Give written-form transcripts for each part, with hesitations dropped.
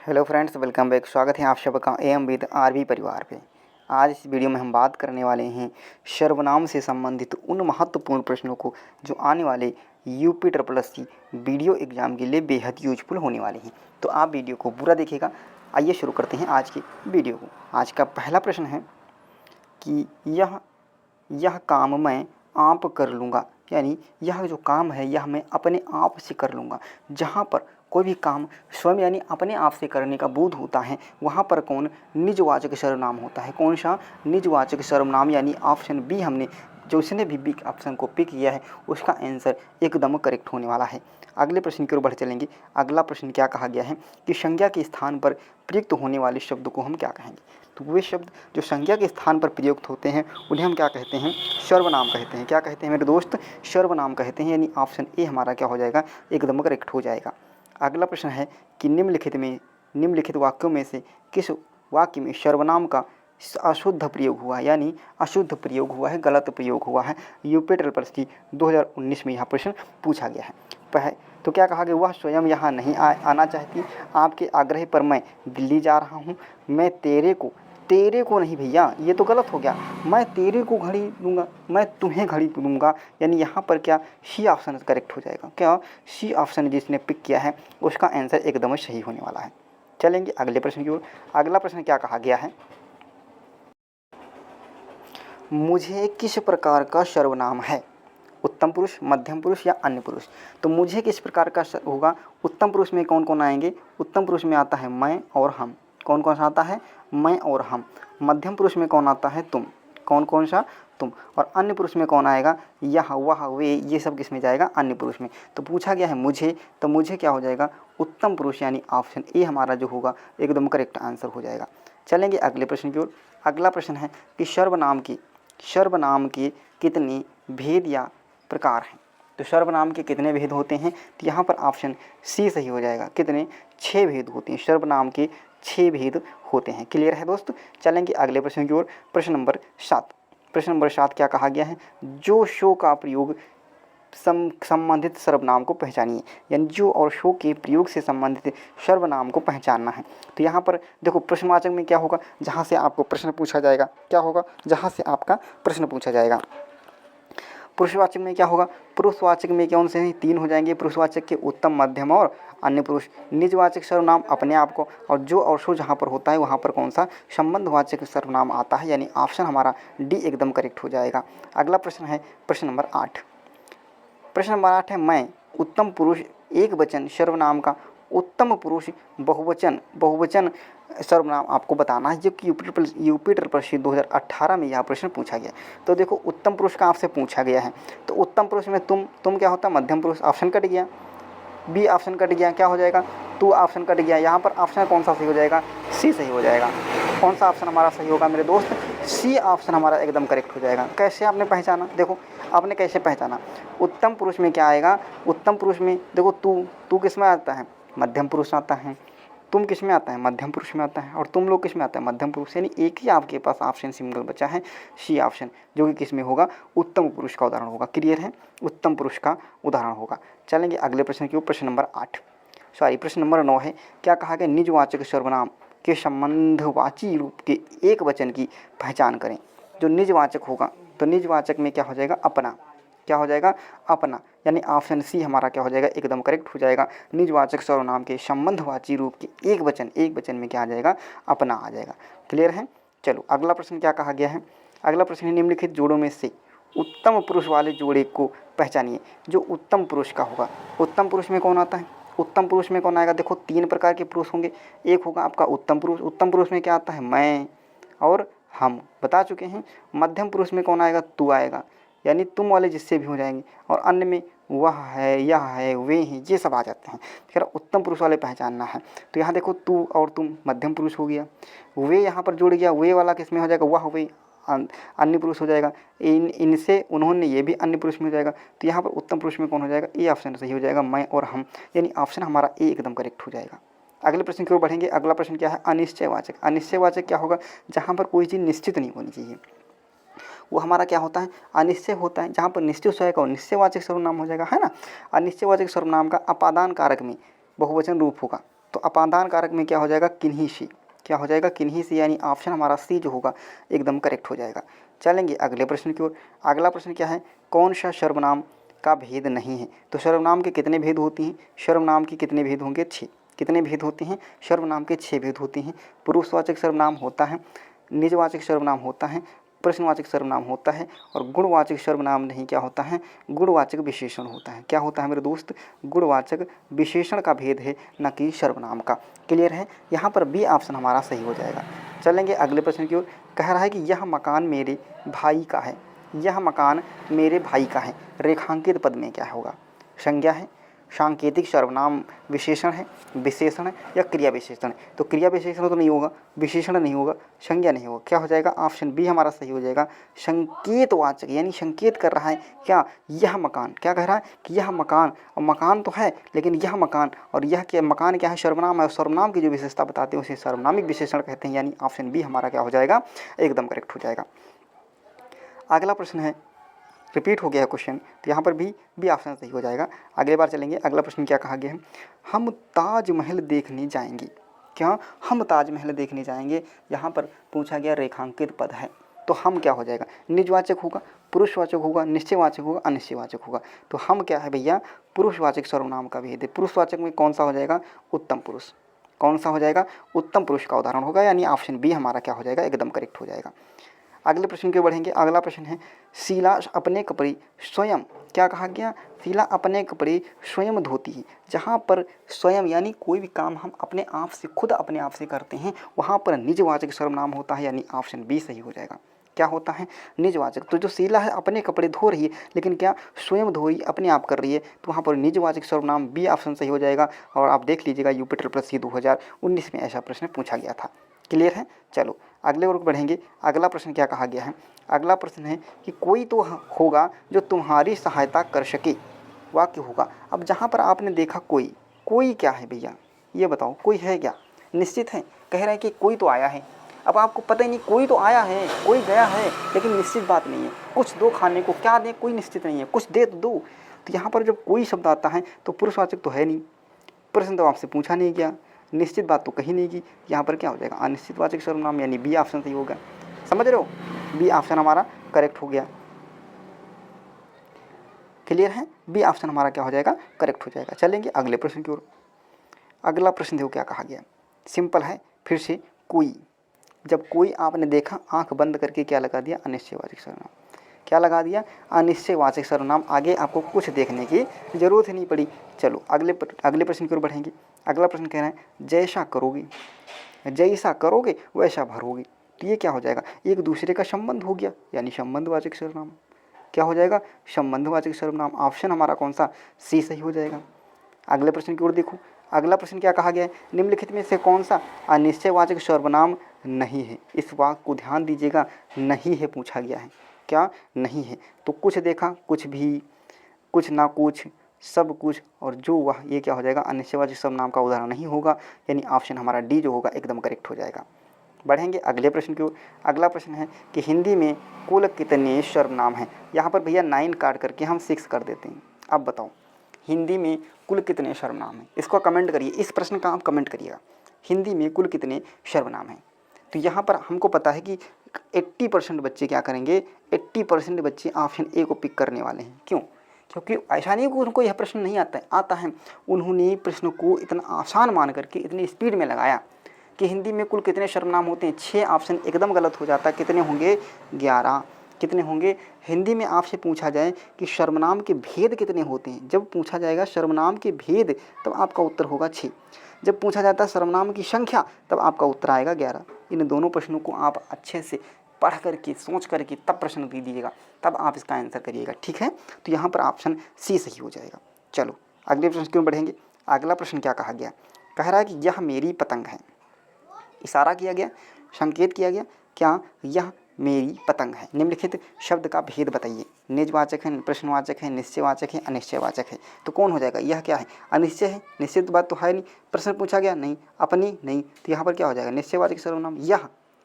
Hello friends, welcome back. स्वागत है आप सबका एम विद आरवी परिवार पे। आज इस वीडियो में हम बात करने वाले हैं सर्वनाम से संबंधित उन महत्वपूर्ण प्रश्नों को जो आने वाले UP triple S C video exam के लिए बेहद यूजफुल होने वाले हैं। तो आप वीडियो को पूरा देखिएगा। आइए शुरू करते हैं आज की वीडियो को। आज का पहला प्रश्न है कि यह काम मैं आप कर लूँगा, यानी यह जो काम है यह मैं अपने आप से कर लूँगा। जहाँ पर कोई भी काम स्वयं यानी अपने आप से करने का बोध होता है वहाँ पर कौन निजवाचक सर्वनाम होता है। कौन सा निजवाचक सर्वनाम, यानी ऑप्शन बी हमने जो इसने भी बी ऑप्शन को पिक किया है उसका आंसर एकदम करेक्ट होने वाला है। अगले प्रश्न की ओर बढ़ चलेंगे। अगला प्रश्न क्या कहा गया है कि संज्ञा के स्थान पर प्रयुक्त होने वाले शब्द को हम क्या कहेंगे। तो वे शब्द जो संज्ञा के स्थान पर प्रयुक्त होते हैं उन्हें हम क्या कहते हैं, सर्वनाम कहते हैं। क्या कहते हैं मेरे दोस्त, सर्वनाम कहते हैं। यानी ऑप्शन ए हमारा क्या हो जाएगा, एकदम करेक्ट हो जाएगा। अगला प्रश्न है कि निम्नलिखित वाक्यों में से किस वाक्य में सर्वनाम का अशुद्ध प्रयोग हुआ है, यानी अशुद्ध प्रयोग हुआ है, गलत प्रयोग हुआ है। यूपी ट्रिपल एस सी 2019 में यह प्रश्न पूछा गया है। तो क्या कहा गया, वह स्वयं यहाँ नहीं आना चाहती, आपके आग्रह पर मैं दिल्ली जा रहा हूँ, मैं तेरे को नहीं भैया, ये तो गलत हो गया। मैं तेरे को घड़ी दूंगा, मैं तुम्हें घड़ी दूंगा, यानी यहाँ पर क्या सी ऑप्शन करेक्ट हो जाएगा। क्या सी ऑप्शन जिसने पिक किया है उसका आंसर एकदम सही होने वाला है। चलेंगे अगले प्रश्न की ओर। अगला प्रश्न क्या कहा गया है, मुझे किस प्रकार का सर्वनाम है, उत्तम पुरुष, मध्यम पुरुष या अन्य पुरुष। तो मुझे किस प्रकार का होगा, उत्तम पुरुष में कौन कौन आएंगे, उत्तम पुरुष में आता है मैं और हम। कौन कौन सा आता है, मैं और हम। मध्यम पुरुष में कौन आता है, तुम। कौन कौन सा, तुम। और अन्य पुरुष में कौन आएगा, यह, वह, वे, ये सब किस में जाएगा, अन्य पुरुष में। तो पूछा गया है मुझे, तो मुझे क्या हो जाएगा, उत्तम पुरुष, यानी ऑप्शन ए हमारा जो होगा एकदम करेक्ट आंसर हो जाएगा। चलेंगे अगले प्रश्न की ओर। अगला प्रश्न है कि सर्वनाम के कितने भेद या प्रकार हैं। तो सर्वनाम के कितने भेद होते हैं, तो यहाँ पर ऑप्शन सी सही हो जाएगा। कितने, 6 भेद होते हैं। सर्वनाम के 6 भेद होते हैं। क्लियर है दोस्त। चलेंगे अगले प्रश्न की ओर। प्रश्न नंबर 7 क्या कहा गया है, जो शो का प्रयोग संबंधित सर्वनाम को पहचानिए, यानी जो और शो के प्रयोग से संबंधित सर्वनाम को पहचानना है। तो यहाँ पर देखो प्रश्नवाचक में क्या होगा, जहाँ से आपको प्रश्न पूछा जाएगा, क्या होगा, जहाँ से आपका प्रश्न पूछा जाएगा। पुरुषवाचक में क्या होगा, पुरुषवाचक में कौन से हैं, 3 हो जाएंगे। पुरुषवाचक के उत्तम, मध्यम और अन्य पुरुष। निजवाचक सर्वनाम अपने आप को, और जो और सो जहाँ पर होता है वहाँ पर कौन सा संबंधवाचक सर्वनाम आता है, यानी ऑप्शन हमारा डी एकदम करेक्ट हो जाएगा। अगला प्रश्न है प्रश्न नंबर 8। प्रश्न नंबर 8 है, मैं उत्तम पुरुष एक वचन सर्वनाम का उत्तम पुरुष बहुवचन सर्वनाम आपको बताना है, जो कि यूपी ट्रिपल एस सी 2018 में यह प्रश्न पूछा गया। तो देखो उत्तम पुरुष का आपसे पूछा गया है, तो उत्तम पुरुष में तुम क्या होता है, मध्यम पुरुष। ऑप्शन कट गया, बी ऑप्शन कट गया, क्या हो जाएगा, तू ऑप्शन कट गया। यहाँ पर ऑप्शन कौन सा सही हो जाएगा, सी सही हो जाएगा। कौन सा ऑप्शन हमारा सही होगा मेरे दोस्त, सी ऑप्शन हमारा एकदम करेक्ट हो जाएगा। कैसे आपने पहचाना, देखो आपने कैसे पहचाना, उत्तम पुरुष में क्या आएगा, उत्तम पुरुष में देखो तू किस में आता है, मध्यम पुरुष आता है। तुम किस में आता है, मध्यम पुरुष में आता है। और तुम लोग किस में आता है, मध्यम पुरुष। यानी एक ही आपके पास ऑप्शन सिंगल बचा है, सी ऑप्शन, जो कि किस में होगा, उत्तम पुरुष का उदाहरण होगा। क्लियर है, उत्तम पुरुष का उदाहरण होगा। चलेंगे अगले प्रश्न की ओर। प्रश्न नंबर 9 है, क्या कहा गया, निजवाचक सर्वनाम के संबंधवाची रूप के एक वचन की पहचान करें। जो निजवाचक होगा, तो निजवाचक में क्या हो जाएगा, अपना। क्या हो जाएगा, अपना, यानी ऑप्शन सी हमारा क्या हो जाएगा, एकदम करेक्ट हो जाएगा। निजवाचक सर्वनाम के संबंधवाची रूप के एक वचन में क्या आ जाएगा, अपना आ जाएगा। क्लियर है। चलो अगला प्रश्न क्या कहा गया है, अगला प्रश्न है, निम्नलिखित जोड़ों में से उत्तम पुरुष वाले जोड़े को पहचानिए जो उत्तम पुरुष का होगा। उत्तम पुरुष में कौन आता है, उत्तम पुरुष में कौन आएगा, देखो 3 प्रकार के पुरुष होंगे। एक होगा आपका उत्तम पुरुष, उत्तम पुरुष में क्या आता है, मैं और हम, बता चुके हैं। मध्यम पुरुष में कौन आएगा, तू आएगा, यानी तुम वाले जिससे भी हो जाएंगे। और अन्य में वह है, यह है, वे हैं, ये सब आ जाते हैं। फिर उत्तम पुरुष वाले पहचानना है, तो यहाँ देखो तू और तुम मध्यम पुरुष हो गया, वे यहाँ पर जुड़ गया, वे वाला किस में हो जाएगा, वह, वे अन्य पुरुष हो जाएगा। इनसे, उन्होंने, ये भी अन्य पुरुष में हो जाएगा। तो यहाँ पर उत्तम पुरुष में कौन हो जाएगा, ए ऑप्शन सही हो जाएगा, मैं और हम, यानी ऑप्शन हमारा ए एकदम करेक्ट हो जाएगा। अगले प्रश्न की ओर बढ़ेंगे। अगला प्रश्न क्या है, अनिश्चयवाचक। अनिश्चयवाचक क्या होगा, जहाँ पर कोई चीज़ निश्चित नहीं होनी चाहिए, वो हमारा क्या होता है, अनिश्चय होता है। जहाँ पर निश्चित हो जाएगा वो निश्चयवाचक सर्वनाम हो जाएगा, है ना। अनिश्चयवाचक सर्वनाम का अपादान कारक में बहुवचन रूप होगा। तो अपादान कारक में क्या हो जाएगा, किन्हीं से, क्या हो जाएगा, किन्हीं से, यानी ऑप्शन हमारा सी जो होगा एकदम करेक्ट हो जाएगा। चलेंगे अगले प्रश्न की ओर। अगला प्रश्न क्या है, कौन सा सर्वनाम का भेद नहीं है। तो सर्वनाम के कितने भेद होते हैं, सर्वनाम के कितने भेद होंगे, 6। कितने भेद होते हैं, सर्वनाम के 6 भेद होते हैं। पुरुषवाचक सर्वनाम होता है, निजवाचक सर्वनाम होता है, प्रश्नवाचक सर्वनाम होता है, और गुणवाचक सर्वनाम नहीं क्या होता है, गुणवाचक विशेषण होता है। क्या होता है मेरे दोस्त, गुणवाचक विशेषण का भेद है, न कि सर्वनाम का। क्लियर है, यहाँ पर बी ऑप्शन हमारा सही हो जाएगा। चलेंगे अगले प्रश्न की ओर। कह रहा है कि यह मकान मेरे भाई का है, यह मकान मेरे भाई का है। रेखांकित पद में क्या होगा, संज्ञा है, सांकेतिक सर्वनाम विशेषण है, विशेषण है, या क्रिया विशेषण है। तो क्रिया विशेषण तो नहीं होगा, विशेषण नहीं होगा, संज्ञा नहीं होगा। क्या हो जाएगा, ऑप्शन बी हमारा सही हो जाएगा। संकेतवाचक, यानी संकेत कर रहा है क्या, यह मकान। क्या कह रहा है कि यह मकान, और मकान तो है लेकिन यह मकान, और यह क्या, मकान क्या है, सर्वनाम है, और सर्वनाम की जो विशेषता बताते हैं उसे सर्वनामिक विशेषण कहते हैं। यानी ऑप्शन बी हमारा क्या हो जाएगा, एकदम करेक्ट हो जाएगा। अगला प्रश्न है, रिपीट हो गया है क्वेश्चन, तो यहाँ पर भी ऑप्शन सही हो जाएगा। अगले बार चलेंगे। अगला प्रश्न क्या कहा गया है, हम ताजमहल देखने जाएंगे। क्या, हम ताजमहल देखने जाएंगे। यहाँ पर पूछा गया रेखांकित पद है, तो हम क्या हो जाएगा, निजवाचक होगा, पुरुषवाचक होगा, निश्चयवाचक होगा, अनिश्चयवाचक होगा। तो हम क्या है भैया, पुरुषवाचक सर्वनाम का भेद है। पुरुषवाचक में कौन सा हो जाएगा, उत्तम पुरुष। कौन सा हो जाएगा, उत्तम पुरुष का उदाहरण होगा, यानी ऑप्शन बी हमारा क्या हो जाएगा, एकदम करेक्ट हो जाएगा। अगले प्रश्न के बढ़ेंगे। अगला प्रश्न है, शीला अपने कपड़े स्वयं, क्या कहा गया, शीला अपने कपड़े स्वयं धोती है। जहाँ पर स्वयं यानी कोई भी काम हम अपने आप से, खुद अपने आप से करते हैं, वहाँ पर निजवाचक सर्वनाम होता है, यानी ऑप्शन बी सही हो जाएगा। क्या होता है, निजवाचक। तो जो शीला है अपने कपड़े धो रही है, लेकिन क्या स्वयं धो रही, अपने आप कर रही है, तो वहाँ पर निजवाचक सर्वनाम बी ऑप्शन सही हो जाएगा। और आप देख लीजिएगा यूपी सी 2019 में ऐसा प्रश्न पूछा गया था। क्लियर है, चलो अगले ओर बढ़ेंगे। अगला प्रश्न क्या कहा गया है, अगला प्रश्न है कि कोई तो होगा जो तुम्हारी सहायता कर सके, वाक्य होगा। अब जहाँ पर आपने देखा कोई, कोई क्या है भैया, ये बताओ, कोई है क्या, निश्चित है। कह रहा है कि कोई तो आया है, अब आपको पता ही नहीं, कोई तो आया है, कोई गया है, लेकिन निश्चित बात नहीं है। कुछ दो खाने को, क्या दें, कोई निश्चित नहीं है, कुछ दे तो दो। तो यहाँ पर जब कोई शब्द आता है तो पुरुषवाचक तो है नहीं, प्रश्न तो आपसे पूछा नहीं गया, निश्चित बात तो कही नहीं की, यहाँ पर क्या हो जाएगा, अनिश्चितवाचक सर्वनाम, यानी बी ऑप्शन सही होगा। समझ रहे हो, बी ऑप्शन हमारा करेक्ट हो गया। क्लियर है, बी ऑप्शन हमारा क्या हो जाएगा, करेक्ट हो जाएगा। चलेंगे अगले प्रश्न की ओर। अगला प्रश्न देखो क्या कहा गया, सिंपल है, फिर से कोई। जब कोई आपने देखा, आंख बंद करके क्या लगा दिया, अनिश्चयवाचक सर्वनाम। क्या लगा दिया, अनिश्चयवाचक सर्वनाम। आगे आपको कुछ देखने की जरूरत ही नहीं पड़ी। चलो अगले प्रश्न की ओर बढ़ेंगे। अगला प्रश्न कह रहा है, जैसा करोगे, जैसा करोगे वैसा भरोगे। तो ये क्या हो जाएगा, एक दूसरे का संबंध हो गया, यानी संबंधवाचक सर्वनाम। क्या हो जाएगा, संबंधवाचक सर्वनाम। ऑप्शन हमारा कौन सा, सी सही हो जाएगा। अगले प्रश्न की ओर देखो। अगला प्रश्न क्या कहा गया है, निम्नलिखित में से कौन सा अनिश्चयवाचक सर्वनाम नहीं है। इस वाक्य को ध्यान दीजिएगा, नहीं है पूछा गया है। क्या नहीं है, तो कुछ देखा, कुछ भी, कुछ ना कुछ, सब कुछ, और जो वह, ये क्या हो जाएगा, अनिश्चयवाचक सर्वनाम का उदाहरण नहीं होगा, यानी ऑप्शन हमारा डी जो होगा एकदम करेक्ट हो जाएगा। बढ़ेंगे अगले प्रश्न की ओर। अगला प्रश्न है कि हिंदी में कुल कितने सर्वनाम हैं। यहाँ पर भैया 9 काट करके हम 6 कर देते हैं। अब बताओ, हिंदी में कुल कितने सर्वनाम हैं, इसको कमेंट करिए, इस प्रश्न का आप कमेंट करिएगा, हिंदी में कुल कितने सर्वनाम हैं। तो यहाँ पर हमको पता है कि 80% बच्चे क्या करेंगे, 80% बच्चे ऑप्शन ए को पिक करने वाले हैं। क्यों, क्योंकि ऐसा नहीं कि उनको यह प्रश्न नहीं आता है, उन्होंने प्रश्न को इतना आसान मान करके इतनी स्पीड में लगाया कि हिंदी में कुल कितने सर्वनाम होते हैं। 6 ऑप्शन एकदम गलत हो जाता है, कितने होंगे, 11। कितने होंगे, हिंदी में आपसे पूछा जाए कि सर्वनाम के भेद कितने होते हैं, जब पूछा जाएगा सर्वनाम के भेद तब आपका उत्तर होगा 6। जब पूछा जाता है सर्वनाम की संख्या तब आपका उत्तर आएगा 11। इन दोनों प्रश्नों को आप अच्छे से पढ़ करके, सोच करके तब प्रश्न दे दीजिएगा, तब आप इसका आंसर करिएगा, ठीक है। तो यहाँ पर ऑप्शन सी सही हो जाएगा। चलो अगले प्रश्न क्यों बढ़ेंगे। अगला प्रश्न क्या कहा गया, कह रहा है कि यह मेरी पतंग है। इशारा किया गया, संकेत किया गया, क्या, यह मेरी पतंग है। निम्नलिखित शब्द का भेद बताइए। निजवाचक है, प्रश्नवाचक है, निश्चयवाचक है, अनिश्चयवाचक है। तो कौन हो जाएगा, यह क्या है, अनिश्चय है, निश्चित बात तो है नहीं, प्रश्न पूछा गया नहीं, अपनी नहीं, तो यहाँ पर क्या हो जाएगा, निश्चयवाचक सर्वनाम।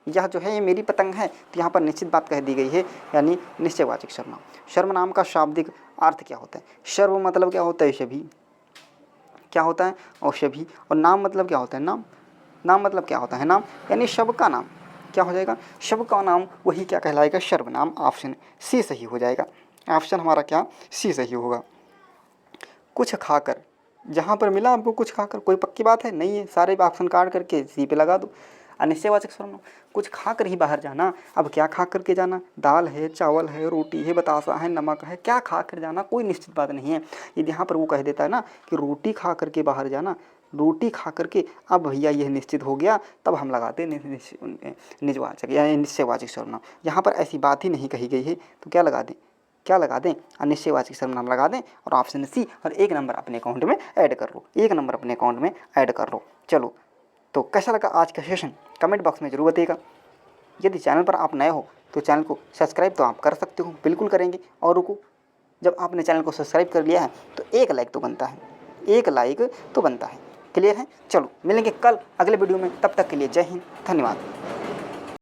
यह जो है ये मेरी पतंग है, तो यहाँ पर निश्चित बात कह दी गई है, यानी निश्चयवाचक सर्वनाम। सर्वनाम का शाब्दिक अर्थ क्या होता है, सर्व मतलब क्या होता है, सभी। क्या होता है औषधि। और नाम मतलब क्या होता है नाम, नाम मतलब क्या होता है नाम, यानी शब्द का नाम। क्या हो जाएगा शब्द का नाम, वही क्या कहलाएगा सर्वनाम। ऑप्शन सी सही हो जाएगा, ऑप्शन हमारा क्या सी सही होगा। कुछ खाकर, जहाँ पर मिला आपको कुछ खाकर, कोई पक्की बात है नहीं है, सारे ऑप्शन काट करके सी पे लगा दो। अनिश्चयवाचक सर्वनाम, कुछ खा कर ही बाहर जाना। अब क्या खा कर के जाना, दाल है, चावल है, रोटी है, बतासा है, नमक है, क्या खा कर जाना कोई निश्चित बात नहीं है। यदि यहाँ पर वो कह देता है ना कि रोटी खा कर के बाहर जाना, रोटी खा करके, अब भैया यह निश्चित हो गया, तब हम लगाते निजवाचक या निश्चयवाचक सर्वनाम। यहाँ पर ऐसी बात ही नहीं कही गई है तो क्या लगा दें, क्या लगा दें अनिश्चयवाचक सर्वनाम लगा दें और ऑप्शन सी, और 1 नंबर अपने अकाउंट में ऐड कर लो, 1 नंबर अपने अकाउंट में ऐड कर लो। चलो, तो कैसा लगा आज का सेशन कमेंट बॉक्स में जरूर बताइएगा। यदि चैनल पर आप नए हो तो चैनल को सब्सक्राइब तो आप कर सकते हो, बिल्कुल करेंगे। और रुको, जब आपने चैनल को सब्सक्राइब कर लिया है तो 1 लाइक तो बनता है, 1 लाइक तो बनता है। क्लियर है। चलो मिलेंगे कल अगले वीडियो में, तब तक के लिए जय हिंद, धन्यवाद।